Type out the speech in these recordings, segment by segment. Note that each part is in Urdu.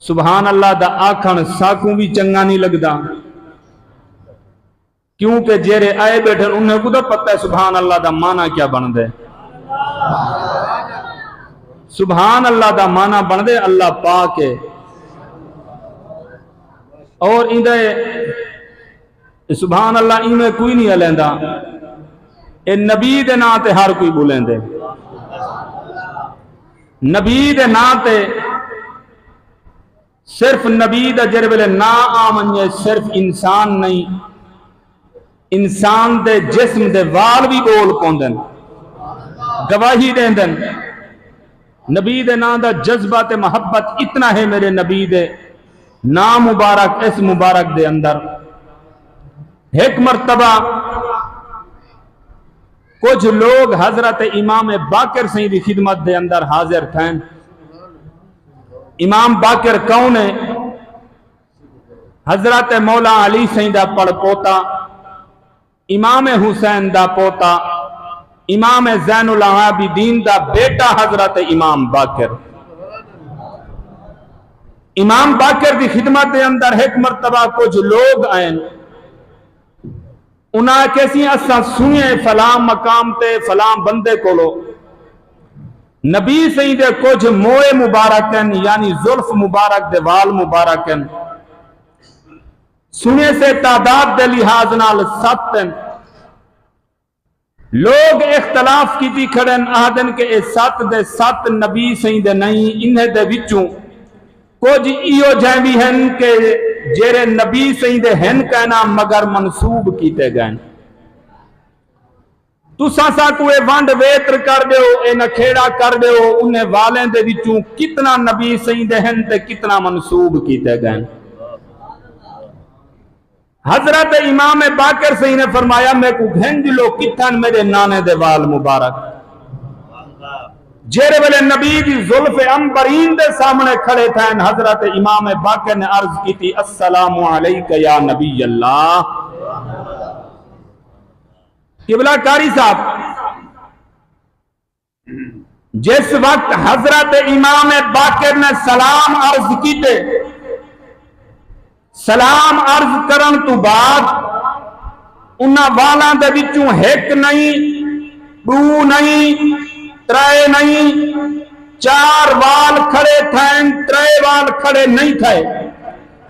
سبحان اللہ دا آکھن ساکوں بھی چنگا نہیں لگدا، کیونکہ جیرے آئے بیٹھے انہیں کو تو پتہ ہے سبحان اللہ دا معنی کیا بن دے۔ سبحان اللہ دا معنی بن دے اللہ پاک ہے، اور اندھے سبحان اللہ میں کوئی نہیں علیندہ، اے نبی دے نا تے ہر کوئی بولیں دے، نبی دے نا تے صرف نبی دا جرے بلے نا آمنجے صرف انسان نہیں، انسان دے جسم دے وال بھی بول پوندن، گواہی دین دن۔ نبی دے نا دا جذبات محبت اتنا ہے میرے نبی دے نام مبارک اس مبارک دے اندر۔ ایک مرتبہ کچھ لوگ حضرت امام باقر سہیں دی خدمت دے اندر حاضر تھیں۔ امام باقر کون ہے؟ حضرت مولا علی سہیں دا پڑ پوتا، امام حسین دا پوتا، امام زین العابدین دا بیٹا حضرت امام باقر۔ امام باقر دی خدمت دے اندر ایک مرتبہ کچھ لوگ آئیں، انہاں کیسی اساں سنیے فلاں مقام تے فلاں بندے کو لو نبی سید کچھ موئے مبارکن یعنی زلف مبارک دے وال مبارکن سنے سے تعداد دے لحاظ نال 7 لوگ اختلاف کی تھی کھڑن آدن کے 7 دے 7 نبی سید نہیں، انہیں دے وچوں کچھ ایو جائیں بھی ہیں کہ جیرے نبی سید ہیں کہنا مگر منصوب کیتے گئے۔ تو ساسا کوئے وانڈ ویتر کر دیو، اے نکھیڑا کر دیو، انہیں والیں دے وچوں کتنا نبی سید ہیں تے کتنا منصوب کیتے گئے۔ حضرت امام باقر سید نے فرمایا میں کو گھنج لو کتن میرے نانے دے وال مبارک، جیرے والے نبی دی ظلف امبرین دے سامنے کھڑے تھے۔ حضرت امام باقر نے عرض کی تھی السلام علیکہ یا نبی اللہ۔ قبلہ کاری صاحب جس وقت حضرت امام باقر نے سلام عرض کیتے، سلام عرض کرن تو بعد انہاں والاں دے وچوں ایک نہیں، 2 نہیں، 3 نہیں، 4 وال کھڑے تھے، 3 وال کھڑے نہیں تھے۔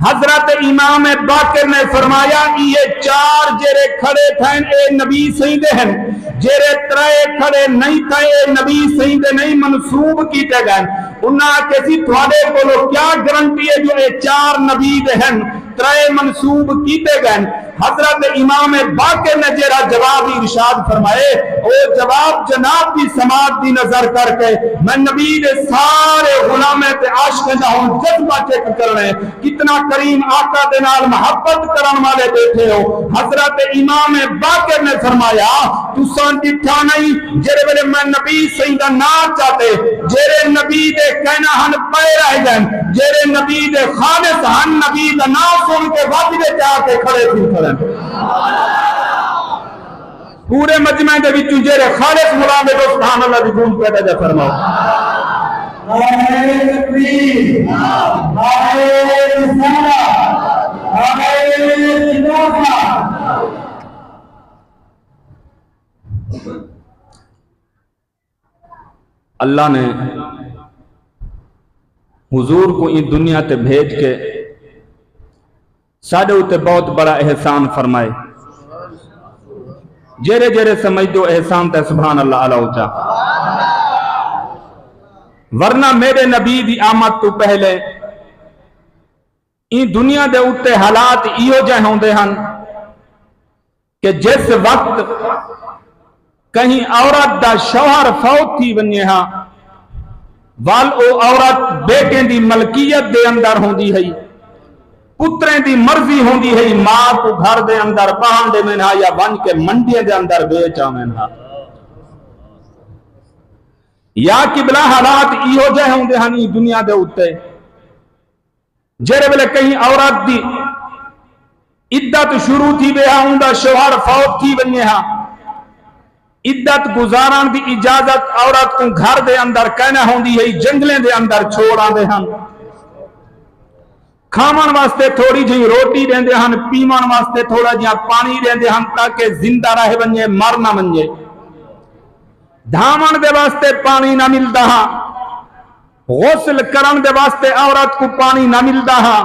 حضرت امام باقر نے فرمایا یہ 4 جیرے کھڑے تھے اے نبی سید ہیں، جیرے 3 کھڑے نہیں تھے اے نبی سید نہیں منصوب کیتے گئے۔ انہاں کسی تھوڑے کو کیا گارنٹی ہے جو اے 4 نبی ہیں 3 منصوب کیتے گئے؟ حضرت امام باقر نے جیرا جواب ارشاد فرمائے او جواب جناب کی سماعت دی نظر کر کے میں نبی دے سارے غلامے تے عاشق دا ہوں جذبہ چیک کرنے کتنا کریم آقا دے نال محبت کرن والے بیٹھے ہو۔ حضرت امام باقر نے فرمایا تساں ڈٹھا نہیں جیرے ویلے میں نبی سیدہ نا چاہتے، جیرے نبی دے کہنا ہن پے رہ جائیں، جیرے نبی دے خالص ہن نبی دا نا سن کے واجبے جا کے کھڑے تھی پورے مجمع دے وچوں جیرے خالص غلام دے سبحان اللہ دی گونج پیدا جا فرماؤ۔ نعرہ تکبیر، نعرہ رسالت، نعرہ خلافت۔ اللہ نے حضور کو اس دنیا تے بھیج کے ساڑھے ہوتے بہت بڑا احسان فرمائے، جیرے جیرے سمجھ دو احسان تے سبحان اللہ علیہ اچھا۔ ورنہ میرے نبی دی آمد تو پہلے این دنیا دے اتے حالات ایو جائے ہوں دے ہن کہ جس وقت کہیں عورت دا شوہر فوت تھی بنیے ہاں وال او عورت بیٹیں دی ملکیت دے اندر ہوں دی ہے، پتریں دی مرضی ہوں دی ہے ماں کو گھر دے اندر پہن دے میں یا بن کے منڈی دے اندر بیچا میں یا قبلہ حالات ایو جائے ہوں دے ہنی دنیا دے اتے جیرے بلے کہیں عورت دی عدت شروع تھی بے ہاں دا شوہر فوت تھی بنیے ہاں عدت گزاران دی اجازت عورت کو گھر دے اندر کہنا ہوں دی ہے جنگلیں دے اندر چھوڑا دے ہاں کھاون واسطے تھوڑی جی روٹی دیندے ہن، پیون واسطے تھوڑا جہا پانی دیندے ہن تاکہ زندہ رہ ونجے، مر نہ ونجے۔ دھاون دے واسطے پانی نہ ملدا ہا، غسل کرن دے واسطے عورت کو پانی نہ ملدا ہا،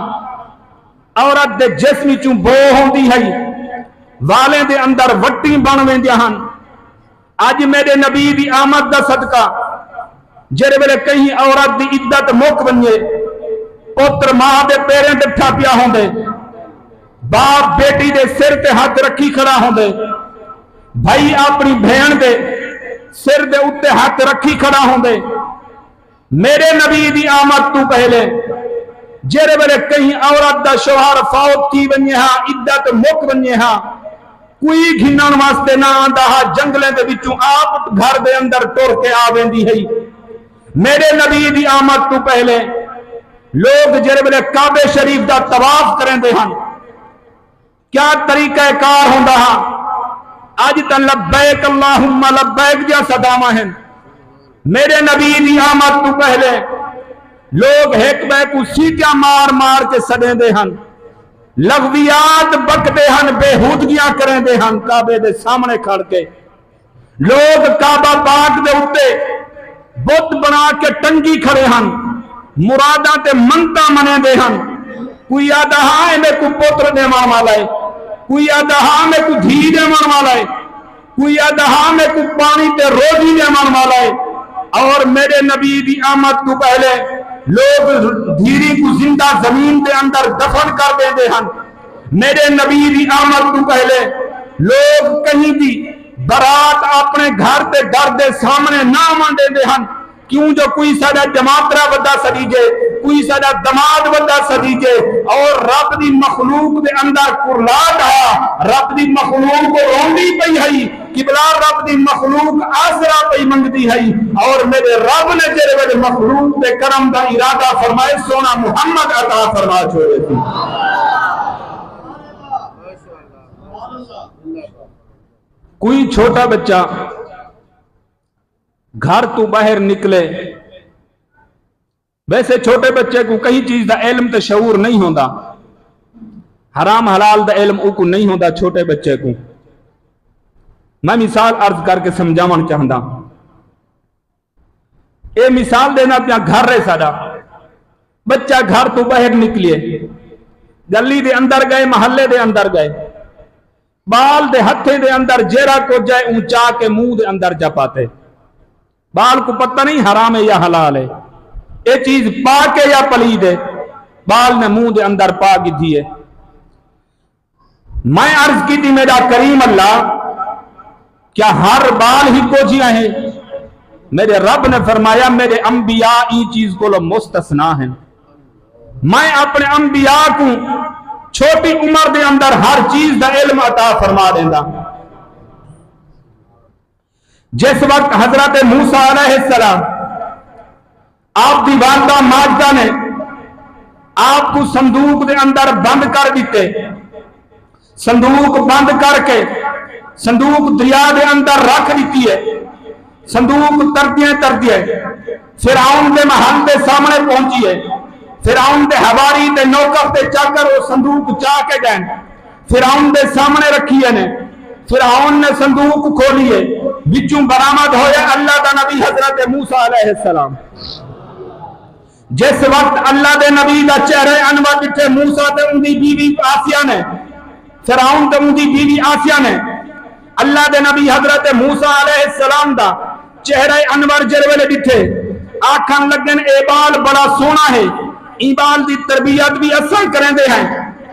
عورت دے جسم چوں بو ہوندی ہے، والے دے اندر وٹی بن ویندیاں ہن۔ اج میرے نبی دی آمد دا صدقہ جڑے ویلے کہیں عورت دی عدت مک ونجے، پتر ماں دے پیریں ڈٹھا پیا ہوندے، باپ بیٹی دے سر تے ہاتھ رکھی کھڑا ہوندے، بھائی اپنی بہن دے سر دے اتے ہاتھ رکھی کھڑا ہوندے۔ میرے نبی دی آمد تو پہلے جڑے ویلے کہیں عورت دا شوہر فوت تھی ونجے ہاں، عدت مک ونجے ہاں، کوئی گھنن واسطے نہ آندا ہا، جنگلیں دے وچوں آپ گھر دے اندر ٹر کے آ ویندی ہے۔ میرے نبی دی آمد تو پہلے لوگ جڑے ویلے کعبے شریف دا طواف کریندے ہن، کیا طریقہ کار ہوندا ہا؟ اج تے لبیک اللہم لبیک جا صداواں ہیں۔ میرے نبی دی آمد تو پہلے لوگ ایک بے کو سیٹیاں مار مار کے سڑیندے ہن، لغویات بکدے ہن، بےہودگیاں کریندے ہن کعبے دے سامنے کھڑ کے۔ لوگ کعبہ پاک دے اوتے بت بنا کے ٹنگی کھڑے ہن، مراداں تے منتاں منے ہن۔ کوئی آدھا ہاں میں کو پوتر دیوان والا ہے، کوئی آدھا ہاں میں کو دھی دیوان والا ہے، کوئی آدھا ہاں میں کو پانی تے روزی دیوان والا ہے۔ اور میرے نبی دی آمد تو پہلے لوگ دھیری کو زندہ زمین دے اندر دفن کر دے ہن۔ میرے نبی دی آمد تو پہلے لوگ کہیں بھی برات اپنے گھر تے گھر دے سامنے نہ من دے ہن، کیوں جو کوئی ساڈا جماعترا ودا سدیجے، کوئی ساڈا دماد ودا سدیجے۔ اور رب دی مخلوق دے اندر کرلاٹ آیا، رب دی مخلوق کو روندی پئی ہے، قبلہ رب دی مخلوق آسرا پئی منگدی ہے۔ اور میرے رب نے جڑے ویلے مخلوق دے کرم دا ارادہ فرمائے، سونا محمد عطا فرما چھوڑے تھی۔ کوئی چھوٹا بچہ گھر تو باہر نکلے، ویسے چھوٹے بچے کو کئی چیز دا علم تے شعور نہیں ہوندا، حرام حلال دا علم او کو نہیں ہوندا چھوٹے بچے کو۔ میں مثال عرض کر کے سمجھاون چاہندا، اے مثال دینا پیا گھر رہے ساڈا، بچہ گھر تو باہر نکلیے، گلی دے اندر گئے، محلے دے اندر گئے، بال دے ہتھے دے اندر جیرا کو جائے اونچا کے منہ دے اندر جا پاتے، بال کو پتہ نہیں حرام ہے یا حلال ہے، یہ چیز پاک ہے یا پلید ہے، بال نے منہ دے اندر پا گئی ہے۔ میں عرض کی تھی میرا کریم اللہ کیا ہر بال ہی کو جیا ہے؟ میرے رب نے فرمایا میرے انبیاء ای چیز کو لو مستثنا ہیں، میں اپنے انبیاء کو چھوٹی عمر دے اندر ہر چیز دا علم عطا فرما دینا۔ جس وقت حضرت موسیٰ علیہ السلام آپ دی والدہ ماجدہ نے آپ کو صندوق دے اندر بند کر دیتے، صندوق بند کر کے صندوق دریا دے اندر رکھ دیتی ہے، صندوق تردیے فرعون دے محل دے سامنے پہنچی ہے، فرعون دے حواری دے نوکر تے چا کر وہ صندوق چاہ کے گئے، فرعون دے سامنے رکھی ہے، فرعون نے صندوق کھولی ہے، بچوں برآمد ہویا اللہ دا نبی حضرت موسیٰ علیہ السلام۔ جس وقت اللہ دے نبی دا چہرے انور ڈٹھے موسیٰ تے ان دی بیوی آسیہ نے، فرعون تے ان دی بیوی آسیہ نے، اللہ دے نبی حضرت موسیٰ علیہ السلام دا چہرے انور جروے ڈٹھے، آکھن لگن اے بال بڑا سونا ہے، ای بال دی تربیت بھی اساں کریں دے ہیں،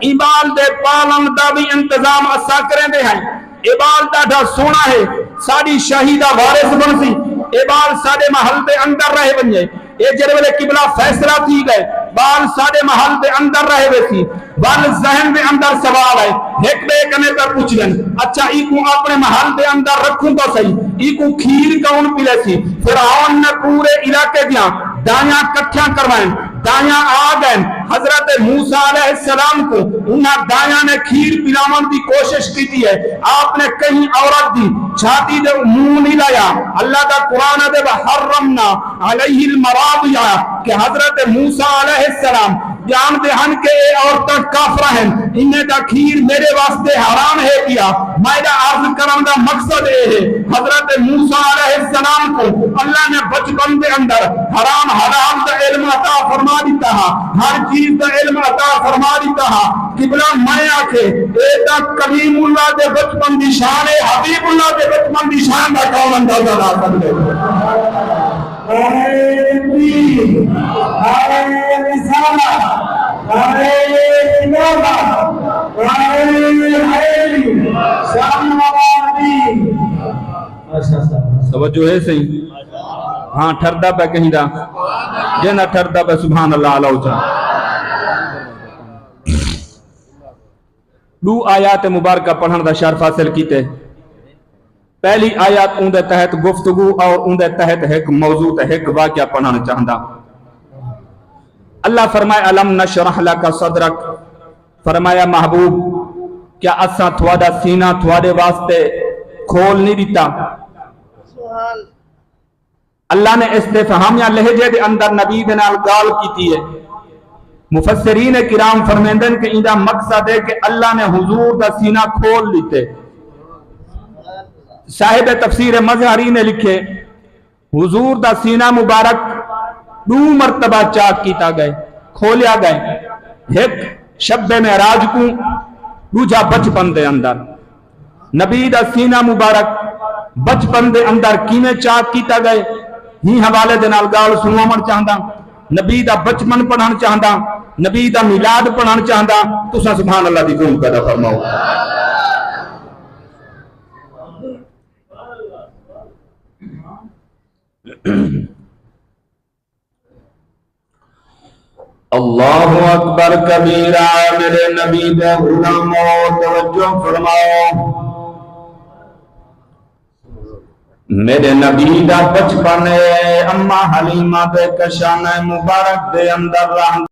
ای بال دے پالن دا بھی انتظام اساں کریں دے ہیں، اے بال دا سونا ہے، ساڑی شہیدہ وارث بن سی، اے بال ساڑے محل دے اندر رہے بنجے، اے جروے قبلہ فیصلہ تھی گئے، بال ساڑے محل دے اندر رہے ہوئے تھی، بال ذہن دے اندر سوال ہے، ایک بے کنے پر پوچھ لیں، اچھا ای کو اپنے محل دے اندر رکھوں تو صحیح، ای کو کھیر کون پلے سی؟ فرعون نے پورے علاقے دیاں دائیاں کٹھیاں کروائیں، دائیاں آگئیں، حضرت موسیٰ علیہ السلام کو انہاں دائیاں نے کھیر پلاون دی کوشش کی تھی ہے، آپ نے کہیں عورت دی چھاتی دے منہ نہیں لایا، اللہ دا قرآن دے وحرمنا علیہ المراضع کہ حضرت موسیٰ علیہ السلام جانتے ہیں کہ اے عورتاں کافرہ ہیں، انہیں دا کھیر میرے واسطے حرام ہے کیا۔ میں دا عرض کرن دا مقصد اے ہے، حضرت موسیٰ علیہ السلام کو اللہ نے بچپن دے اندر حرام حلال دا علم عطا فرما دیتا ہے، ہر چیز دا علم عطا فرما دیتا ہے۔ قبلہ میں آکھے اے دا کلیم اللہ دے بچپن دی شان ہے، حبیب اللہ دے بچپن دی شان دا کون اندازہ نہ سکتے۔ توجہ ہے صحیح؟ ہاں ٹھردہ پہ کہیں دا جنہ ٹھردہ پہ سبحان اللہ علیہ وسلم۔ دو آیات مبارکہ پڑھن دا شرف حاصل کیتے۔ پہلی آیات ان دے تحت گفتگو اور ان دے تحت ایک موضوع تے ایک واقعہ پڑھنا چاہندا۔ اللہ فرمائے الم نشرح لک صدرک، فرمایا محبوب کیا اساں تھوڑا سینہ تھوڑے واسطے کھول نہیں دیتا۔ اللہ نے استفہامیہ لہجے دے اندر نبی دے نال گال کیتی ہے۔ مفسرین کرام فرمیندن کہ ایندا مقصد ہے کہ اللہ نے حضور دا سینہ کھول لیتے۔ صاحب تفسیر مظہری نے لکھے حضور دا سینہ مبارک دو مرتبہ چاک کیتا گئے، کھولیا گئے، ایک شب معراج کو، دوجا بچپن دے اندر۔ نبی دا سینہ مبارک بچپن دے اندر کیویں چاک کیتا گئے ہی حوالے دے نال گال سنوامن چاہندا، نبی دا بچپن پڑھن چاہندا، نبی دا میلاد پڑھن چاہندا، تساں سبحان اللہ دی گونج پیدا فرماؤ۔ اللہ اکبر کبیرہ، میرے نبی دے غلاموں توجہ فرماؤ۔ میرے نبی دا بچپن اماں حلیمہ دے کشانہ مبارک دے اندر رہن